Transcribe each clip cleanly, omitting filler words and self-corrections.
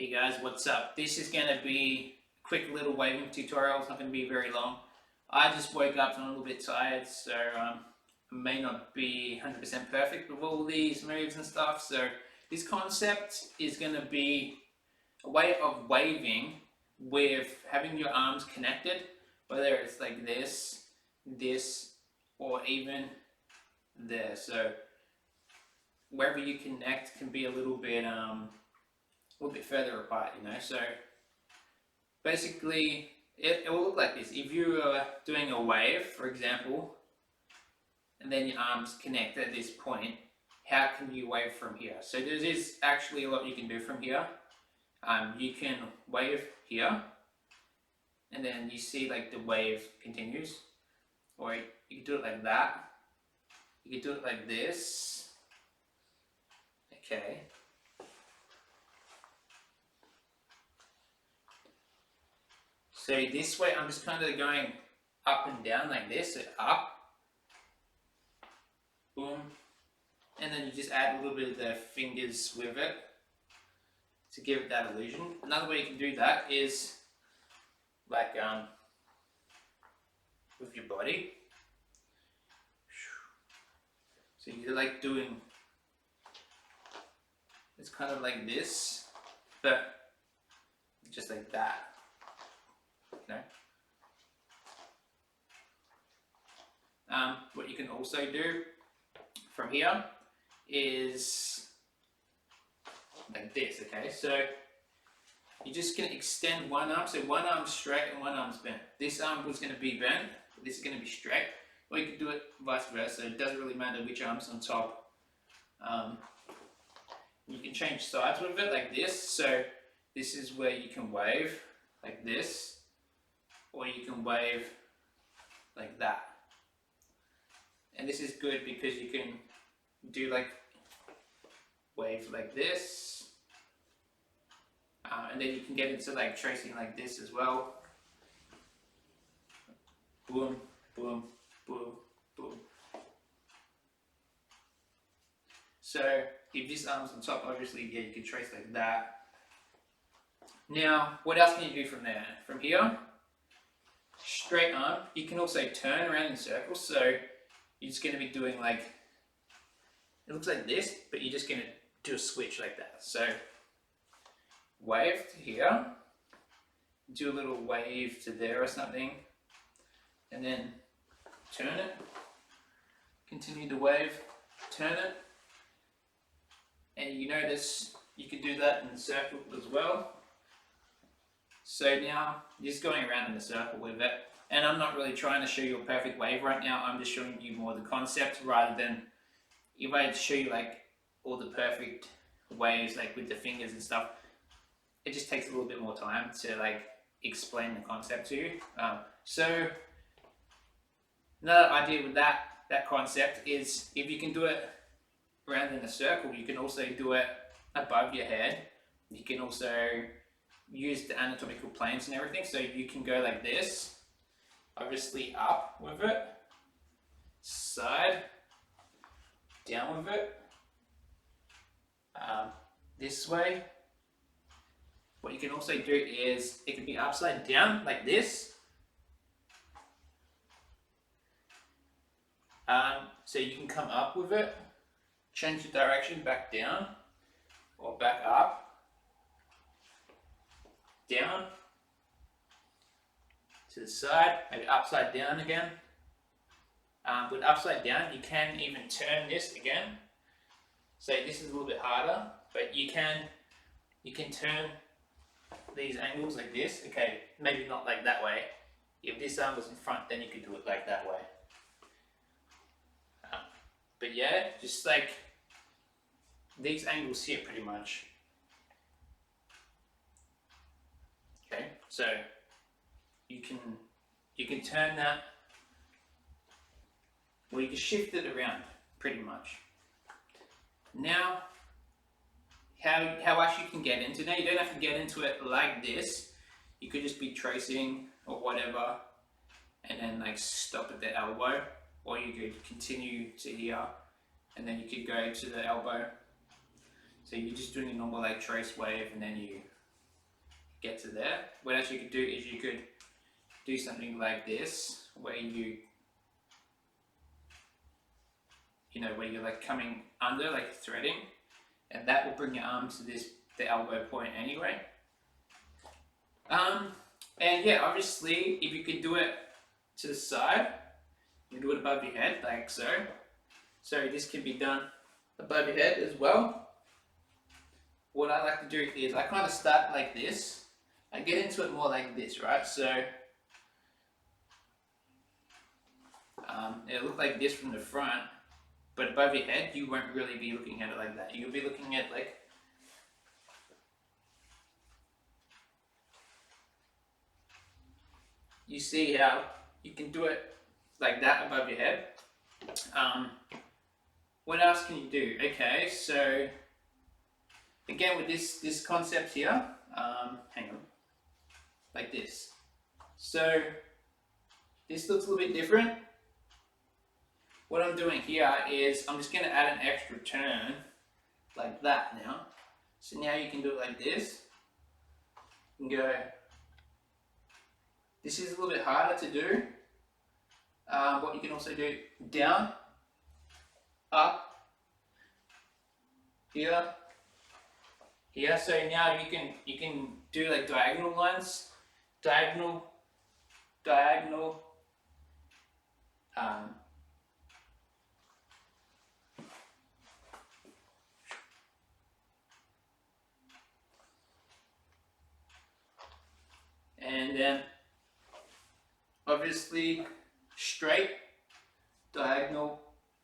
Hey guys, what's up? This is going to be a quick little waving tutorial. It's not going to be very long. I just woke up and I'm a little bit tired, so I may not be 100% perfect with all these moves and stuff. So this concept is going to be a way of waving with having your arms connected, whether it's like this, or even there. So wherever you connect can be a little bit further apart, you know. So basically, it will look like this. If you are doing a wave, for example, and then your arms connect at this point, how can you wave from here? So there is actually a lot you can do from here. You can wave here, and then you see like the wave continues, or you can do it like that. You can do it like this. Okay. So this way, I'm just kind of going up and down like this, so up, boom, and then you just add a little bit of the fingers with it to give it that illusion. Another way you can do that is like with your body. So you're like doing, it's kind of like this, but just like that. Okay. What you can also do from here is like this, okay? So you're just going to extend one arm, so one arm's straight and one arm's bent. This arm was going to be bent, this is going to be straight, or you could do it vice versa. It doesn't really matter which arm's on top. You can change sides with it like this, so this is where you can wave like this, or you can wave like that. And this is good because you can do like wave like this, and then you can get into like tracing like this as well. Boom, boom, boom, boom. So if this arm's on top, obviously, yeah, you can trace like that. Now, what else can you do from there? From here, straight arm, you can also turn around in circles. So you're just going to be doing like, it looks like this, but you're just going to do a switch like that. So wave to here, do a little wave to there or something, and then turn it, continue to wave, turn it, and you notice you can do that in the circle as well. So now you're just going around in the circle with it, and I'm not really trying to show you a perfect wave right now. I'm just showing you more the concept rather than if I show you like all the perfect waves like with the fingers and stuff. It just takes a little bit more time to like explain the concept to you. So another idea with that concept is if you can do it around in a circle, you can also do it above your head. You can also use the anatomical planes and everything, so you can go like this, obviously up with it, side, down with it, this way. What you can also do is it can be upside down like this. So you can come up with it, change the direction back down or back up, down, to the side, maybe upside down again. With upside down, you can even turn this again. So this is a little bit harder, but you can turn these angles like this. Okay, maybe not like that way. If this arm was in front, then you could do it like that way. But yeah, just like these angles here pretty much. Okay, so you can turn that, or you can shift it around pretty much. Now, how else you can get into, now you don't have to get into it like this. You could just be tracing or whatever, and then like stop at the elbow, or you could continue to here, and then you could go to the elbow. So you're just doing a normal like trace wave, and then you get to there. What else you could do is you could do something like this, where where you're like coming under, like threading, and that will bring your arm to the elbow point anyway. And yeah, obviously, if you could do it to the side, you do it above your head, like so. So this can be done above your head as well. What I like to do is I kind of start like this. I get into it more like this, right? So it'll look like this from the front, but above your head, you won't really be looking at it like that. You'll be looking at like, you see how you can do it like that above your head. What else can you do? Okay, so again with this concept here, hang on, like this. So this looks a little bit different. What I'm doing here is I'm just going to add an extra turn like that now. So now you can do it like this. You can go. This is a little bit harder to do. What you can also do, down, up, here, here. So now you can do like diagonal lines, diagonal, diagonal. And then obviously straight, diagonal,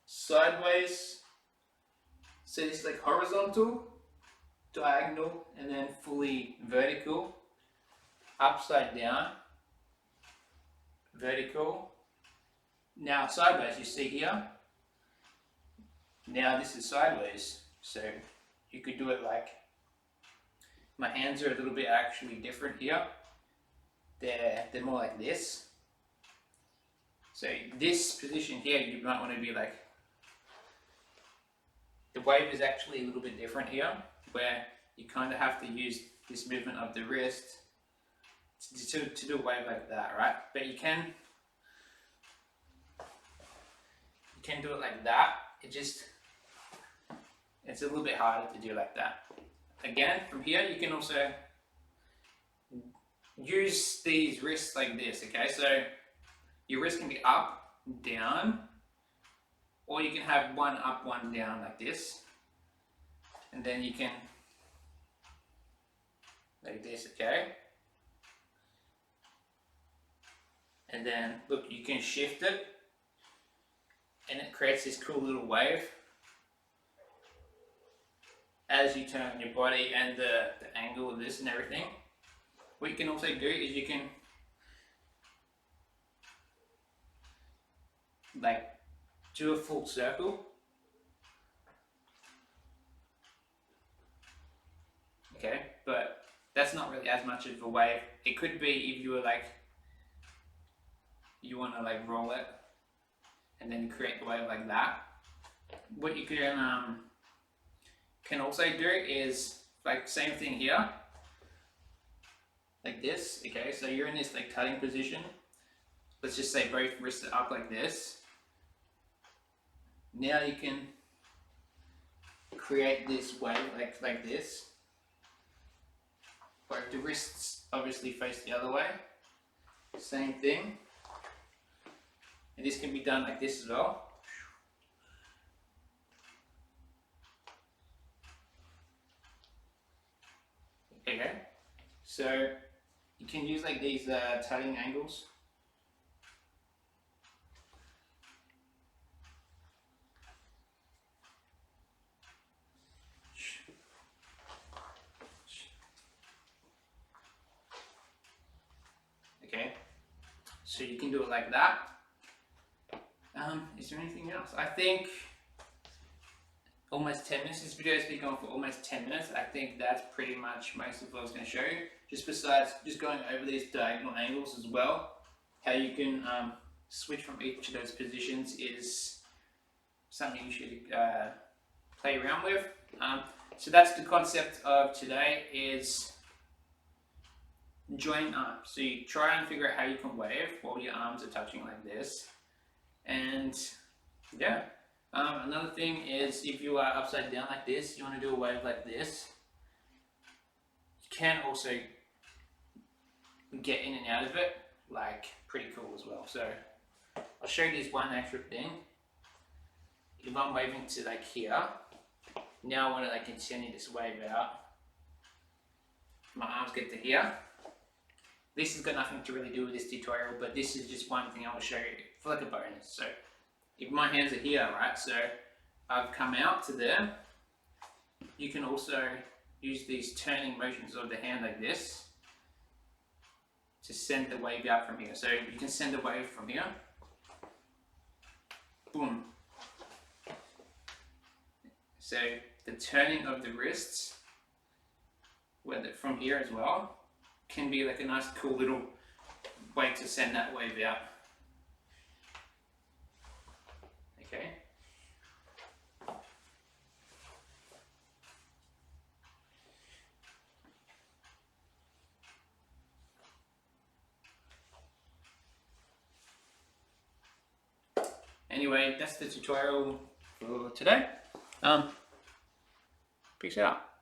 sideways. So this is like horizontal, diagonal, and then fully vertical, upside down, vertical. Now sideways, you see here. Now this is sideways. So you could do it like, my hands are a little bit actually different here. They're more like this. So this position here, you might want to be like, the wave is actually a little bit different here, where you kind of have to use this movement of the wrist to do a wave like that, right? But you can do it like that. It's a little bit harder to do like that. Again, from here, you can also use these wrists like this, okay? So your wrist can be up, down, or you can have one up, one down like this. And then you can, like this, okay? And then, look, you can shift it, and it creates this cool little wave as you turn your body and the angle of this and everything. What you can also do is you can like do a full circle. Okay, but that's not really as much of a wave. It could be if you were like, you want to like roll it and then create the wave like that. What you can also do is like same thing here, like this. Okay, so you're in this like cutting position. Let's just say both wrists are up like this. Now you can create this wave like this. Both the wrists obviously face the other way. Same thing. And this can be done like this as well. Okay, so you can use like these tutting angles. Okay, so you can do it like that. Is there anything else? I think almost 10 minutes. This video has been going for almost 10 minutes. I think that's pretty much most of what I was going to show you. Just besides just going over these diagonal angles as well, how you can switch from each of those positions is something you should play around with. So that's the concept of today, is joint arms. So you try and figure out how you can wave while your arms are touching like this. And yeah. Another thing is if you are upside down like this, you want to do a wave like this. You can also get in and out of it, like pretty cool as well. So I'll show you this one extra thing. If I'm waving to like here, now I want to like continue this wave out. My arms get to here. This has got nothing to really do with this tutorial, but this is just one thing I will show you for like a bonus. So if my hands are here, right, so I've come out to there, you can also use these turning motions of the hand like this to send the wave out from here. So you can send a wave from here, boom. So the turning of the wrists, whether from here as well, can be like a nice cool little way to send that wave out. Okay. Anyway, that's the tutorial for today. Peace out.